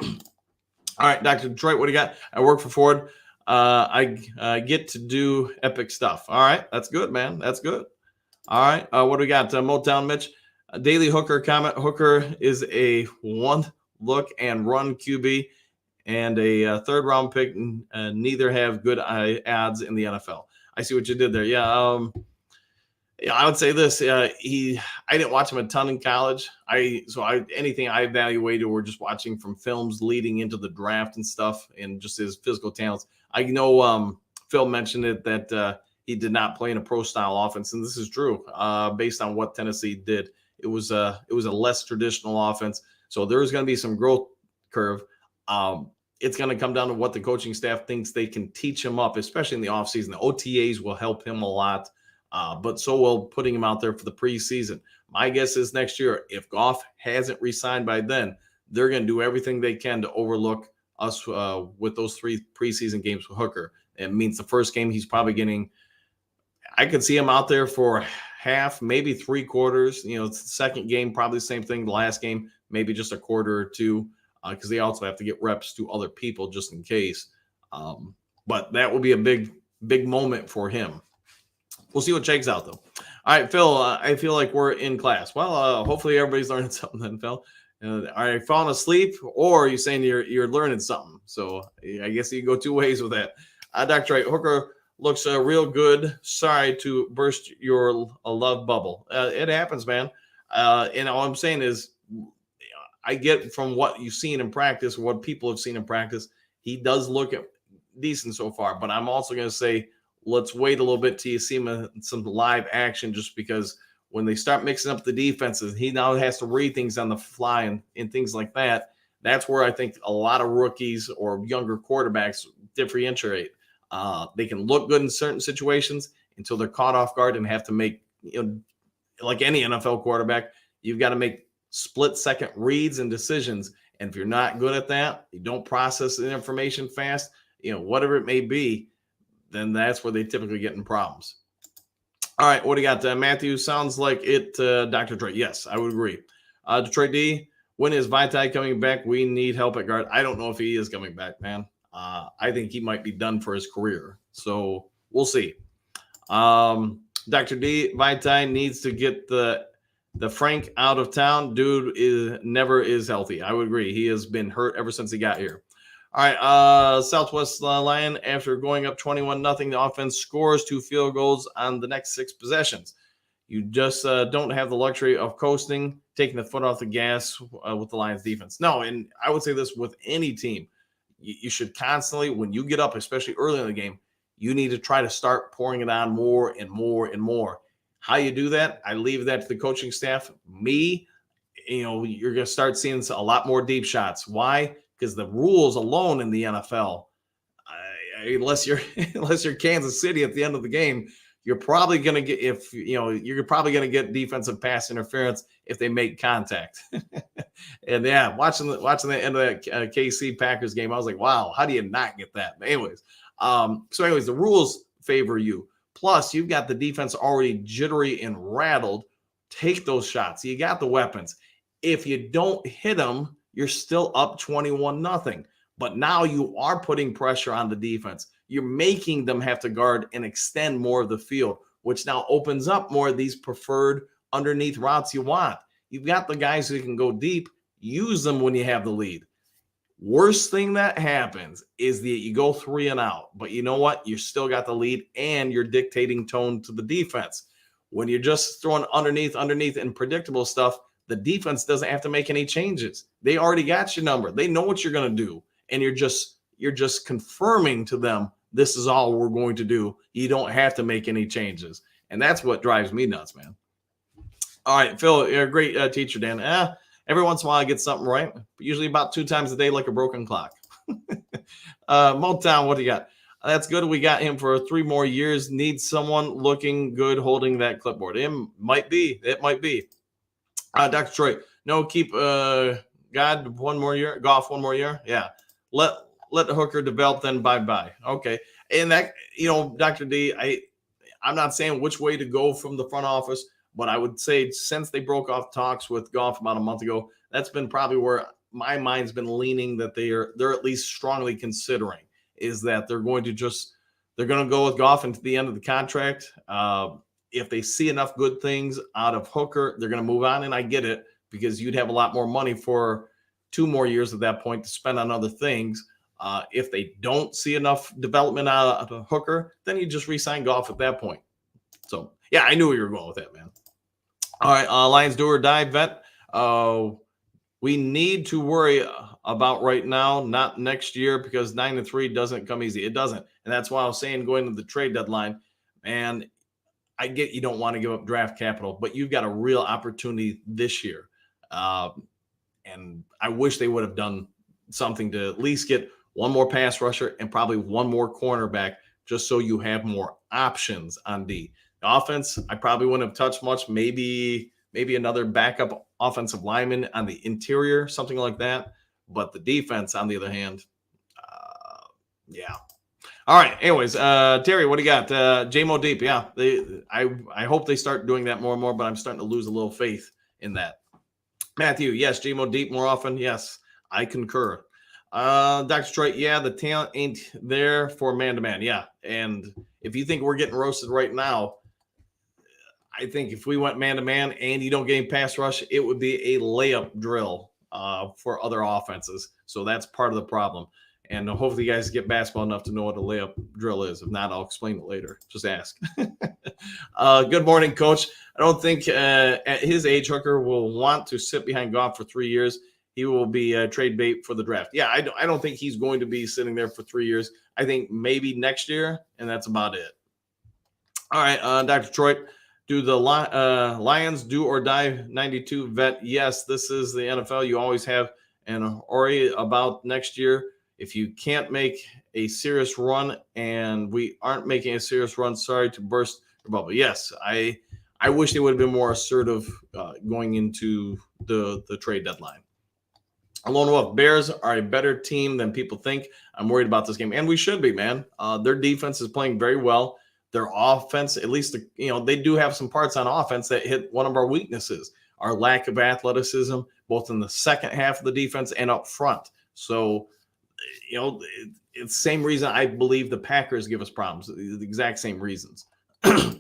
right, Dr. Detroit, what do you got? I work for Ford. I get to do epic stuff. All right, that's good, man. That's good. All right, what do we got? Motown Mitch, Daily Hooker comment. Hooker is a one look and run QB and a third round pick. Neither have good odds in the NFL. I see what you did there. Yeah. I would say this. I didn't watch him a ton in college. Anything I evaluated were just watching from films leading into the draft and stuff, and just his physical talents. I know Phil mentioned it that he did not play in a pro style offense, and this is true. Based on what Tennessee did, it was a less traditional offense. So there's going to be some growth curve. It's going to come down to what the coaching staff thinks they can teach him up, especially in the offseason. The OTAs will help him a lot. But so will putting him out there for the preseason. My guess is next year, if Goff hasn't re-signed by then, they're going to do everything they can to overlook us with those 3 preseason games with Hooker. It means the first game he's probably getting – I could see him out there for half, maybe 3 quarters. The second game, probably the same thing. The last game, maybe just a quarter or 2 because they also have to get reps to other people just in case. But that will be a big, big moment for him. We'll see what shakes out, though. All right, Phil, I feel like we're in class. Well, hopefully everybody's learning something then, Phil. Are you falling asleep, or are you saying you're learning something? So I guess you can go 2 ways with that. Dr. Wright, Hooker looks real good. Sorry to burst your love bubble. It happens, man. And all I'm saying is I get from what you've seen in practice, what people have seen in practice, he does look decent so far. But I'm also going to say, let's wait a little bit till you see him in some live action, just because when they start mixing up the defenses, he now has to read things on the fly and things like that. That's where I think a lot of rookies or younger quarterbacks differentiate. They can look good in certain situations until they're caught off guard and have to make, like any NFL quarterback, you've got to make split-second reads and decisions. And if you're not good at that, you don't process the information fast, whatever it may be, then that's where they typically get in problems. All right, what do you got? Matthew, sounds like it, Dr. Detroit. Yes, I would agree. Detroit D, when is Vitae coming back? We need help at guard. I don't know if he is coming back, man. I think he might be done for his career. So we'll see. Dr. D, Vitae needs to get the Frank out of town. Dude never is healthy. I would agree. He has been hurt ever since he got here. All right, Southwest Lion, after going up 21-0, the offense scores 2 field goals on the next 6 possessions. You just don't have the luxury of coasting, taking the foot off the gas with the Lions defense. No, and I would say this with any team. You should constantly, when you get up, especially early in the game, you need to try to start pouring it on more and more and more. How you do that, I leave that to the coaching staff. Me, you're going to start seeing a lot more deep shots. Why? Because the rules alone in the NFL, unless you're Kansas City at the end of the game, you're probably going to get you're probably going to get defensive pass interference if they make contact. And yeah, watching the end of that KC Packers game, I was like, wow, how do you not get that? But anyways, the rules favor you. Plus, you've got the defense already jittery and rattled. Take those shots. You got the weapons. If you don't hit them, you're still up 21-0. But now you are putting pressure on the defense. You're making them have to guard and extend more of the field, which now opens up more of these preferred underneath routes you want. You've got the guys who can go deep. Use them when you have the lead. Worst thing that happens is that you go 3 and out. But you know what? You still got the lead, and you're dictating tone to the defense. When you're just throwing underneath and predictable stuff, the defense doesn't have to make any changes. They already got your number. They know what you're going to do. And you're just confirming to them, this is all we're going to do. You don't have to make any changes. And that's what drives me nuts, man. All right, Phil, you're a great teacher, Dan. Every once in a while I get something right, but usually about 2 times a day like a broken clock. Motown, what do you got? That's good. We got him for 3 more years. Need someone looking good holding that clipboard. It might be. Dr. Troy, no, keep Goff 1 more year. Yeah. Let the hooker develop, then bye-bye. Okay. And that, Dr. D, I'm not saying which way to go from the front office, but I would say since they broke off talks with Goff about a month ago, that's been probably where my mind's been leaning, that they're at least strongly considering, is that they're going to go with Goff into the end of the contract. If they see enough good things out of Hooker, they're going to move on. And I get it, because you'd have a lot more money for 2 more years at that point to spend on other things. If they don't see enough development out of Hooker, then you just re-sign Goff at that point. So, yeah, I knew where you were going with that, man. All right, Lions do or die vet. We need to worry about right now, not next year, because 9-3 doesn't come easy. It doesn't. And that's why I was saying going to the trade deadline, man, I get you don't want to give up draft capital, but you've got a real opportunity this year. And I wish they would have done something to at least get 1 more pass rusher and probably 1 more cornerback, just so you have more options on D. The offense, I probably wouldn't have touched much. Maybe another backup offensive lineman on the interior, something like that. But the defense, on the other hand, yeah. All right. Anyways, Terry, what do you got? JMO Deep. Yeah. I hope they start doing that more and more, but I'm starting to lose a little faith in that. Matthew, yes. JMO Deep more often. Yes, I concur. Dr. Detroit, yeah, the talent ain't there for man-to-man. Yeah. And if you think we're getting roasted right now, I think if we went man-to-man and you don't get any pass rush, it would be a layup drill for other offenses. So that's part of the problem. And hopefully you guys get basketball enough to know what a layup drill is. If not, I'll explain it later. Just ask. Good morning, Coach. I don't think at his age, Hooker will want to sit behind Goff for 3 years. he will be a trade bait for the draft. Yeah, I don't think he's going to be sitting there for 3 years. I think maybe next year, and that's about it. All right, Dr. Detroit, do the Lions do or die 92 vet? Yes, this is the NFL. You always have an worry about next year. If you can't make a serious run, and we aren't making a serious run, sorry to burst your bubble. Yes, I wish they would have been more assertive going into the trade deadline. Alone Wolf, Bears are a better team than people think. I'm worried about this game, and we should be, man. Their defense is playing very well. Their offense, at least, they do have some parts on offense that hit one of our weaknesses, our lack of athleticism, both in the second half of the defense and up front. So, it's the same reason I believe the Packers give us problems, the exact same reasons. All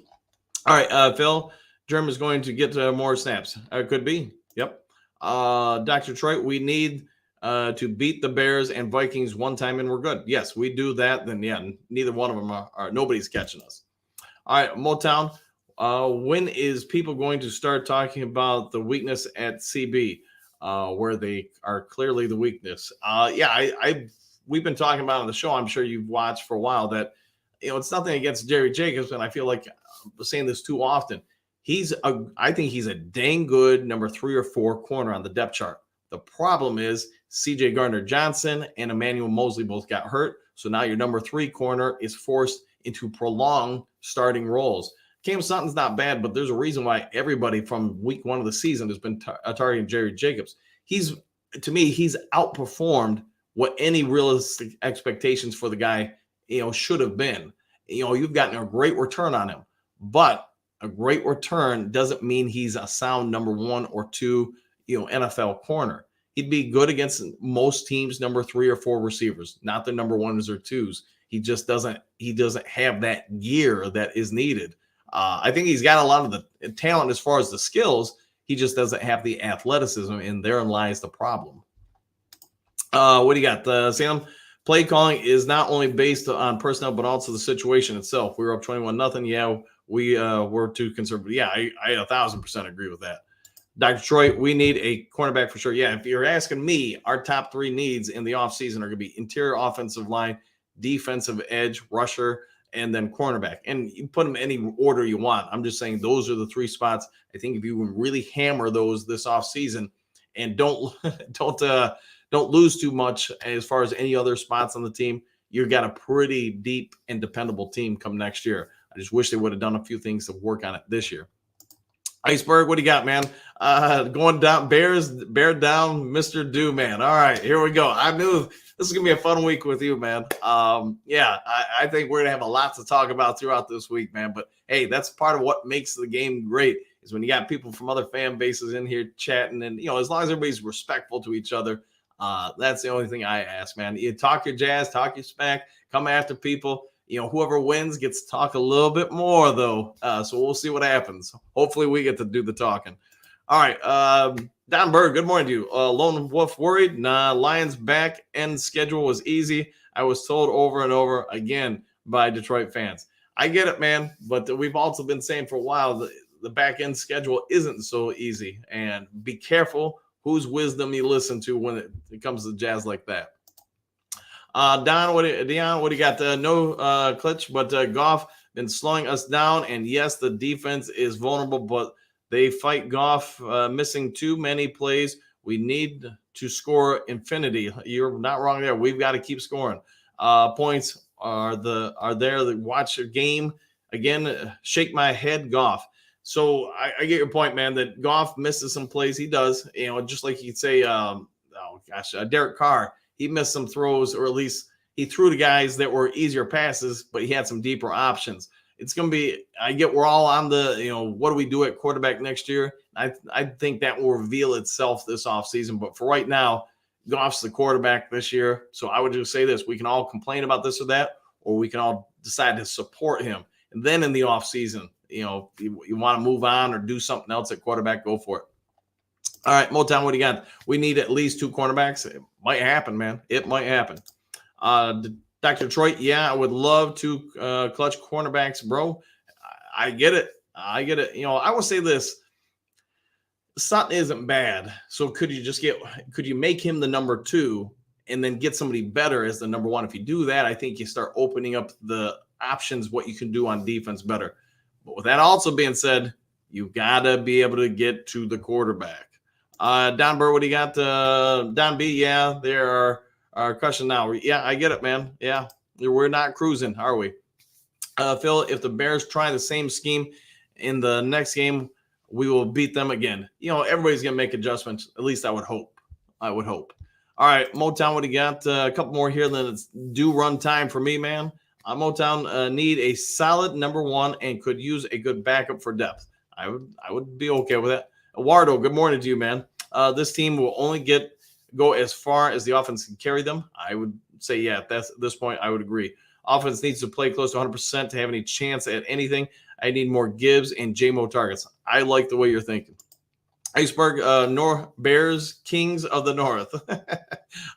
right, Phil, Germ is going to get more snaps. Could be. Yep. Dr. Detroit, we need to beat the Bears and Vikings one time and we're good. Yes, we do that. Then, yeah, neither one of them are nobody's catching us. All right, Motown, when is people going to start talking about the weakness at CB where they are clearly the weakness? We've been talking about on the show. I'm sure you've watched for a while that, it's nothing against Jerry Jacobs. And I feel like I'm saying this too often. I think he's a dang good number 3 or 4 corner on the depth chart. The problem is CJ Gardner-Johnson and Emmanuel Mosley both got hurt. So now your number 3 corner is forced into prolonged starting roles. Cam Sutton's not bad, but there's a reason why everybody from week 1 of the season has been targeting Jerry Jacobs. To me, he's outperformed what any realistic expectations for the guy, should have been. You've gotten a great return on him, but a great return doesn't mean he's a sound number 1 or 2, NFL corner. He'd be good against most teams' number 3 or 4 receivers, not the number 1s or 2s. He just doesn't have that gear that is needed. I think he's got a lot of the talent as far as the skills. He just doesn't have the athleticism, and therein lies the problem. What do you got, Sam? Play calling is not only based on personnel, but also the situation itself. We were up 21-0. Yeah, we were too conservative. Yeah, I 1,000% agree with that. Dr. Detroit, we need a cornerback for sure. Yeah, if you're asking me, our top 3 needs in the offseason are going to be interior offensive line, defensive edge, rusher, and then cornerback. And you put them any order you want. I'm just saying those are the 3 spots. I think if you can really hammer those this offseason and don't lose too much as far as any other spots on the team, you've got a pretty deep and dependable team come next year. I just wish they would have done a few things to work on it this year. Iceberg, what do you got, man? Going down, bear down, Mr. Do, man. All right, here we go. I knew this is going to be a fun week with you, man. I think we're going to have a lot to talk about throughout this week, man. But, hey, that's part of what makes the game great is when you got people from other fan bases in here chatting. And, as long as everybody's respectful to each other, that's the only thing I ask, man. You talk your jazz, talk your smack, come after people. Whoever wins gets to talk a little bit more, though. So we'll see what happens. Hopefully we get to do the talking. All right. Don Berg, good morning to you. Lone Wolf worried? Nah, Lions back end schedule was easy. I was told over and over again by Detroit fans. I get it, man. But we've also been saying for a while the back end schedule isn't so easy. And be careful whose wisdom you listen to when it comes to jazz like that. Dion, what do you got? No clutch, but Goff been slowing us down. And yes, the defense is vulnerable, but they fight Goff, missing too many plays. We need to score infinity. You're not wrong there. We've got to keep scoring. Points are there. Watch your game again. Shake my head, Goff. So I get your point, man. That Goff misses some plays. He does. Just like you'd say, Derek Carr. He missed some throws, or at least he threw to guys that were easier passes, but he had some deeper options. It's going to be, we're all on the, what do we do at quarterback next year? I think that will reveal itself this offseason. But for right now, Goff's the quarterback this year. So I would just say this. We can all complain about this or that, or we can all decide to support him. And then in the offseason, you want to move on or do something else at quarterback, go for it. All right, Motown, what do you got? We need at least 2 cornerbacks. It might happen, man. It might happen. Dr. Detroit, yeah, I would love to clutch cornerbacks, bro. I get it. I will say this. Sutton isn't bad. So could you make him the number 2 and then get somebody better as the number 1? If you do that, I think you start opening up the options, what you can do on defense better. But with that also being said, you got to be able to get to the quarterback. Don Burr, what do you got? Don B, yeah, there are our question now. Yeah, I get it, man. Yeah, we're not cruising, are we? Phil, if the Bears try the same scheme in the next game, we will beat them again. Everybody's going to make adjustments. At least I would hope. All right, Motown, what do you got? A couple more here, then it's due run time for me, man. Motown need a solid number 1 and could use a good backup for depth. I would be okay with that. Eduardo, good morning to you, man. This team will only go as far as the offense can carry them. I would say, yeah, at this point, I would agree. Offense needs to play close to 100% to have any chance at anything. I need more Gibbs and JMO targets. I like the way you're thinking. Iceberg, Bears, Kings of the North.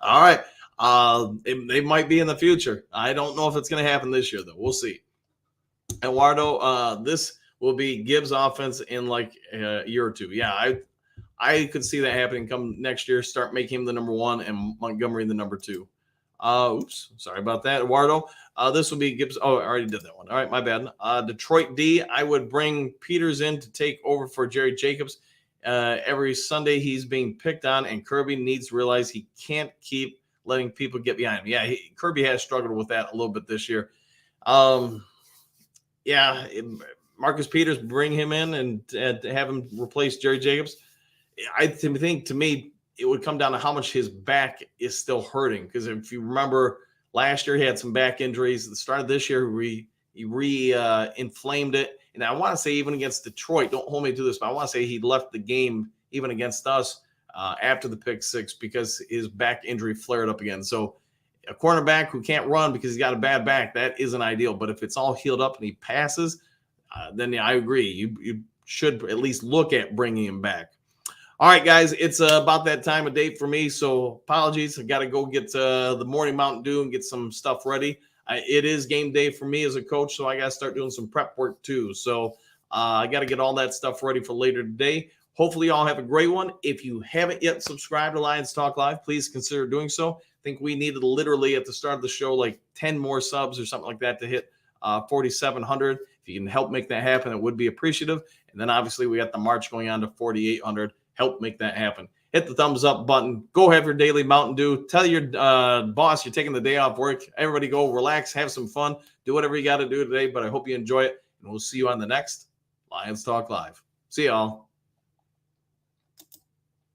All right. They might be in the future. I don't know if it's going to happen this year, though. We'll see. Eduardo, this will be Gibbs offense in like a year or two. Yeah, I could see that happening come next year. Start making him the number 1 and Montgomery the number 2. Oops, sorry about that, Eduardo. This will be Gibbs. Oh, I already did that one. All right, my bad. Detroit D, I would bring Peters in to take over for Jerry Jacobs. Every Sunday he's being picked on, and Kirby needs to realize he can't keep letting people get behind him. Yeah, Kirby has struggled with that a little bit this year. Marcus Peters, bring him in and have him replace Jerry Jacobs. I think, to me, it would come down to how much his back is still hurting. Because if you remember, last year he had some back injuries. At the start of this year, he inflamed it. And I want to say even against Detroit, don't hold me to this, but I want to say he left the game even against us after the pick 6 because his back injury flared up again. So a cornerback who can't run because he's got a bad back, that isn't ideal. But if it's all healed up and he passes, then yeah, I agree. You should at least look at bringing him back. All right, guys, it's about that time of day for me, so apologies. I got to go get the morning Mountain Dew and get some stuff ready. It is game day for me as a coach, so I got to start doing some prep work too. So I got to get all that stuff ready for later today. Hopefully, you all have a great one. If you haven't yet subscribed to Lions Talk Live, please consider doing so. I think we needed literally at the start of the show like 10 more subs or something like that to hit 4,700. If you can help make that happen, it would be appreciative. And then obviously we got the march going on to 4,800. Help make that happen. Hit the thumbs up button. Go have your daily Mountain Dew. Tell your boss you're taking the day off work. Everybody go relax, have some fun, do whatever you got to do today. But I hope you enjoy it. And we'll see you on the next Lions Talk Live. See y'all.